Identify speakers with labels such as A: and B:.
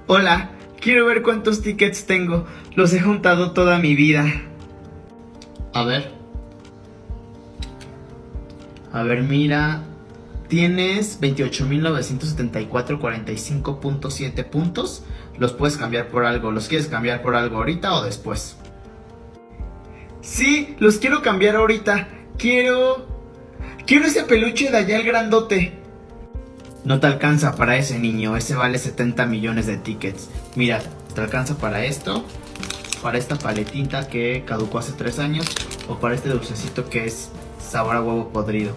A: Hola, quiero ver cuántos tickets tengo. Los he juntado toda mi vida. A ver. Mira. Tienes 28.974.45.7 puntos. Los puedes cambiar por algo. ¿Los quieres cambiar por algo ahorita o después? Sí, los quiero cambiar ahorita. Quiero ese peluche de allá, el grandote. No te alcanza para ese, niño. Ese vale 70 millones de tickets. Mira, te alcanza para esto, para esta paletita que caducó hace 3 años, o para este dulcecito que es sabor a huevo podrido.